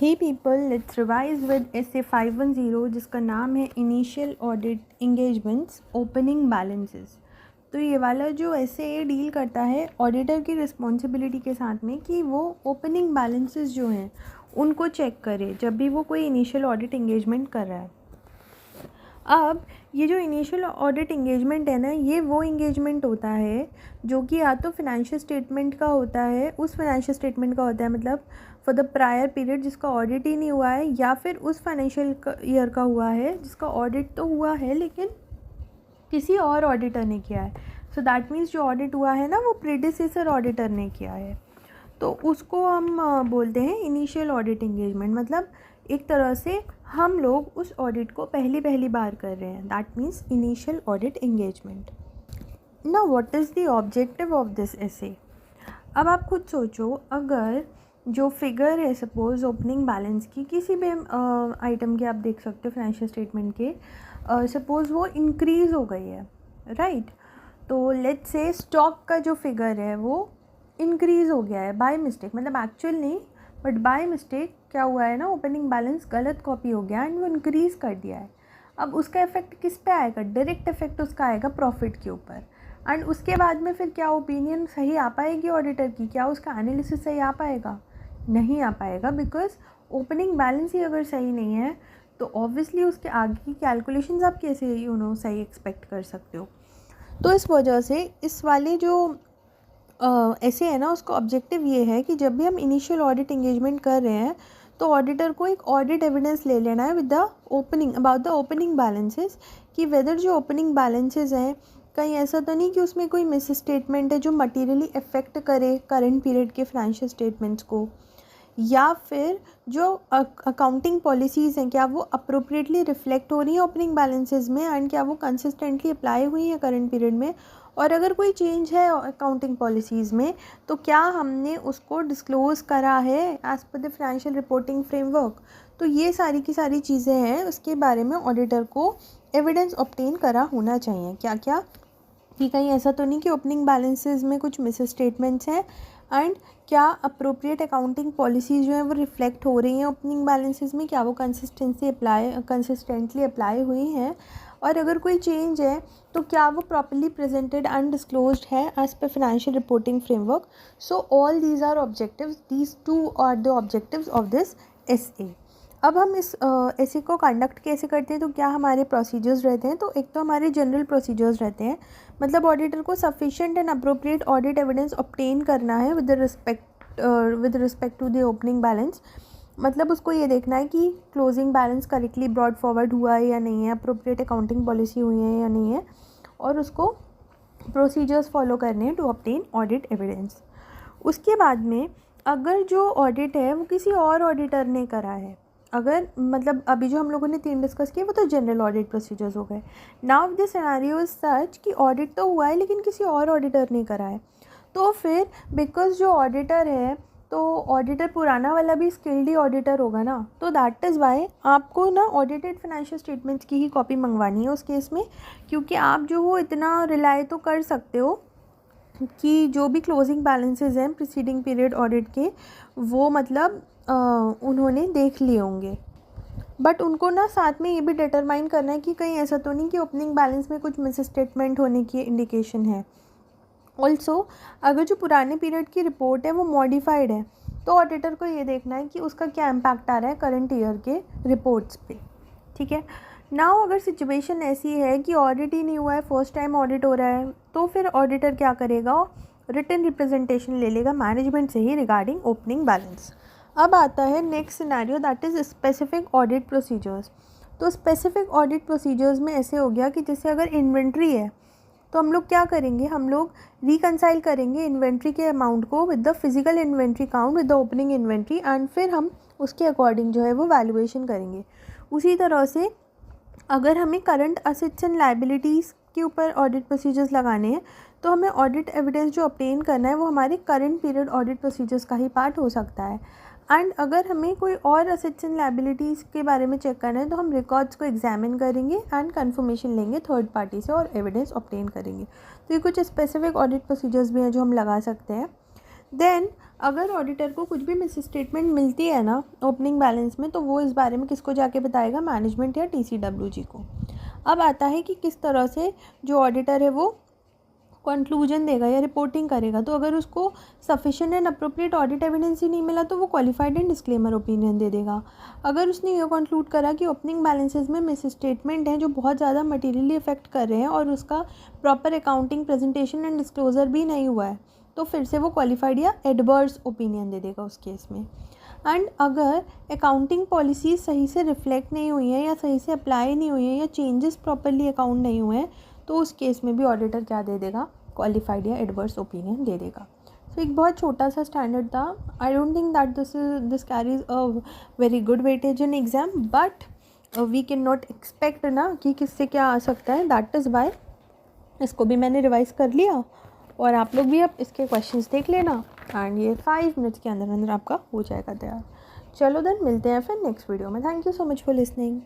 Hey people, let's revise with essay 510 जिसका नाम है initial audit engagements opening balances. तो ये वाला जो essay डील करता है ऑडिटर की रिस्पॉन्सिबिलिटी के साथ में कि वो ओपनिंग बैलेंसेस जो हैं उनको चेक करे जब भी वो कोई इनिशियल ऑडिट इंगेजमेंट कर रहा है। अब ये जो इनिशियल ऑडिट इंगेजमेंट है ना, ये वो इंगेजमेंट होता है जो कि या तो फिनेंशियल स्टेटमेंट का होता है, उस फिनेंशियल स्टेटमेंट का होता है मतलब फॉर द प्रायर पीरियड जिसका ऑडिट ही नहीं हुआ है, या फिर उस फाइनेंशियल ईयर का हुआ है जिसका ऑडिट तो हुआ है लेकिन किसी और ऑडिटर ने किया है। सो दैट मीन्स जो ऑडिट हुआ है ना वो प्रीडिसेसर ऑडिटर ने किया है, तो उसको हम बोलते हैं इनिशियल ऑडिट इंगेजमेंट। मतलब एक तरह से हम लोग उस ऑडिट को पहली बार कर रहे हैं, that means initial audit engagement. Now what is the objective of this एसे। अब आप खुद सोचो, अगर जो फिगर है सपोज ओपनिंग बैलेंस की किसी भी आइटम के आप देख सकते हो फाइनेंशियल स्टेटमेंट के, सपोज़ वो इंक्रीज़ हो गई है, राइट। तो लेट्स से स्टॉक का जो फिगर है वो इंक्रीज़ हो गया है बाय मिस्टेक, मतलब एक्चुअल नहीं बट बाय मिस्टेक क्या हुआ है ना, ओपनिंग बैलेंस गलत कॉपी हो गया एंड वो इंक्रीज़ कर दिया है। अब उसका इफेक्ट किस पे आएगा? डायरेक्ट इफेक्ट उसका आएगा प्रॉफिट के ऊपर। एंड उसके बाद में फिर क्या ओपिनियन सही आ पाएगी ऑडिटर की? क्या उसका एनालिसिस सही आ पाएगा? नहीं आ पाएगा, बिकॉज ओपनिंग बैलेंस ही अगर सही नहीं है तो ऑब्वियसली उसके आगे की कैलकुलेशंस आप कैसे सही एक्सपेक्ट कर सकते हो। तो इस वजह से इस वाले जो ऐसे है ना, उसका ऑब्जेक्टिव ये है कि जब भी हम इनिशियल ऑडिट इंगेजमेंट कर रहे हैं तो ऑडिटर को एक ऑडिट एविडेंस ले लेना है with the opening about the opening balances, कि वेदर जो ओपनिंग बैलेंसेस हैं कहीं ऐसा तो नहीं कि उसमें कोई मिस स्टेटमेंट है जो मटीरियली अफेक्ट करे करंट पीरियड के फाइनेंशियल स्टेटमेंट्स को, या फिर जो अकाउंटिंग पॉलिसीज़ हैं क्या वो अप्रोप्रिएटली रिफ्लेक्ट हो रही हैं ओपनिंग बैलेंसेस में, एंड क्या वो कंसिस्टेंटली अप्लाई हुई हैं करंट पीरियड में, और अगर कोई चेंज है अकाउंटिंग पॉलिसीज़ में तो क्या हमने उसको डिस्क्लोज़ करा है as per the financial reporting framework. तो ये सारी की सारी चीज़ें हैं, उसके बारे में ऑडिटर को एविडेंस ऑब्टेन करा होना चाहिए। क्या क्या कि कहीं ऐसा तो नहीं कि ओपनिंग बैलेंसेस में कुछ मिस स्टेटमेंट्स हैं, एंड क्या अप्रोप्रिएट अकाउंटिंग पॉलिसीज़ जो हैं वो रिफ्लेक्ट हो रही हैं ओपनिंग बैलेंसेस में, क्या वो कंसिस्टेंटली अप्लाई हुई हैं, और अगर कोई चेंज है तो क्या वो प्रॉपर्ली प्रेजेंटेड एंड डिस्क्लोज्ड है as per financial reporting framework. So all these are objectives, these two are the objectives of this SA. अब हम इस एसे को कंडक्ट कैसे करते हैं, तो क्या हमारे प्रोसीजर्स रहते हैं? तो एक तो हमारे जनरल प्रोसीजर्स रहते हैं, मतलब ऑडिटर को sufficient and appropriate audit evidence obtain करना है with respect to the opening balance. मतलब उसको ये देखना है कि closing balance correctly brought forward हुआ है या नहीं है, अप्रोप्रिएट अकाउंटिंग पॉलिसी हुई है या नहीं है, और उसको प्रोसीजर्स फॉलो करने हैं टू ऑब्टेन ऑडिट एविडेंस। उसके बाद में अगर जो ऑडिट है वो किसी और ऑडिटर ने करा है, अगर मतलब अभी जो हम लोगों ने 3 डिस्कस किए वो तो जनरल ऑडिट प्रोसीजर्स हो गए। Now the scenario is such कि ऑडिट तो हुआ है लेकिन किसी और ऑडिटर ने करा है, तो फिर बिकॉज जो ऑडिटर है तो ऑडिटर पुराना वाला भी स्किल्ड ही ऑडिटर होगा ना, तो दैट इज़ वाई आपको ना ऑडिटेड फाइनेंशियल स्टेटमेंट्स की ही कॉपी मंगवानी है उस केस में, क्योंकि आप जो हो इतना रिलाई तो कर सकते हो कि जो भी क्लोजिंग बैलेंसेस हैं प्रीसीडिंग पीरियड ऑडिट के वो मतलब उन्होंने देख लिए होंगे, बट उनको ना साथ में ये भी डिटरमाइन करना है कि कहीं ऐसा तो नहीं कि ओपनिंग बैलेंस में कुछ मिस स्टेटमेंट होने की इंडिकेशन है। ऑल्सो अगर जो पुराने पीरियड की रिपोर्ट है वो मॉडिफाइड है तो ऑडिटर को ये देखना है कि उसका क्या इम्पैक्ट आ रहा है करंट ईयर के रिपोर्ट्स पे, ठीक है। नाउ अगर सिचुएशन ऐसी है कि ऑडिट ही नहीं हुआ है, फर्स्ट टाइम ऑडिट हो रहा है, तो फिर ऑडिटर क्या करेगा, रिटन रिप्रेजेंटेशन ले लेगा मैनेजमेंट से ही रिगार्डिंग ओपनिंग बैलेंस। अब आता है next scenario, that is specific audit procedures. तो स्पेसिफिक ऑडिट प्रोसीजर्स में ऐसे हो गया कि जैसे अगर इन्वेंट्री है तो हम लोग क्या करेंगे, हम लोग रिकंसाइल करेंगे इन्वेंट्री के अमाउंट को with the physical inventory count with the opening inventory, and फिर हम उसके अकॉर्डिंग जो है वो वैल्यूएशन करेंगे। उसी तरह से अगर हमें करंट असेट्स एंड लाइबिलिटीज़ के ऊपर ऑडिट प्रोसीजर्स लगाने हैं तो हमें ऑडिट एविडेंस जो ऑब्टेन करना है वो हमारे करंट पीरियड ऑडिट प्रोसीजर्स का ही पार्ट हो सकता है। एंड अगर हमें कोई और असेट्स एंड लाइबिलिटीज़ के बारे में चेक करना है तो हम रिकॉर्ड्स को एग्जामिन करेंगे एंड कंफर्मेशन लेंगे थर्ड पार्टी से और एविडेंस ऑब्टेन करेंगे। तो ये कुछ स्पेसिफिक ऑडिट प्रोसीजर्स भी हैं जो हम लगा सकते हैं। देन अगर ऑडिटर को कुछ भी मिस स्टेटमेंट मिलती है ना ओपनिंग बैलेंस में, तो वो इस बारे में किसको जाके बताएगा, मैनेजमेंट या TCWG को। अब आता है कि किस तरह से जो ऑडिटर है वो कंक्लूजन देगा या रिपोर्टिंग करेगा। तो अगर उसको sufficient and appropriate audit evidence ही नहीं मिला तो वो क्वालिफाइड एंड डिस्क्लेमर ओपिनियन दे देगा। अगर उसने ये कंक्लूड करा कि ओपनिंग बैलेंसेस में मिस स्टेटमेंट हैं जो बहुत ज़्यादा मटीरियली इफेक्ट कर रहे हैं और उसका proper accounting presentation and disclosure भी नहीं हुआ है, तो फिर से वो क्वालिफाइड या एडवर्स ओपिनियन दे देगा उस केस में। एंड अगर अकाउंटिंग पॉलिसीज सही से रिफ्लेक्ट नहीं हुई हैं या सही से अप्लाई नहीं हुई हैं या चेंजेस प्रॉपरली अकाउंट नहीं हुए हैं, तो उस केस में भी ऑडिटर क्या दे देगा, क्वालिफाइड या एडवर्स ओपिनियन दे देगा। तो एक बहुत छोटा सा स्टैंडर्ड था। I don't think that this carries a very good weightage in exam, but we can not expect ना कि किससे क्या आ सकता है। दैट इज़ वाई इसको भी मैंने रिवाइज कर लिया और आप लोग भी अब इसके क्वेश्चंस देख लेना एंड ये 5 मिनट्स के अंदर अंदर आपका हो जाएगा तैयार। चलो देन मिलते हैं फिर नेक्स्ट वीडियो में। Thank you so much for listening.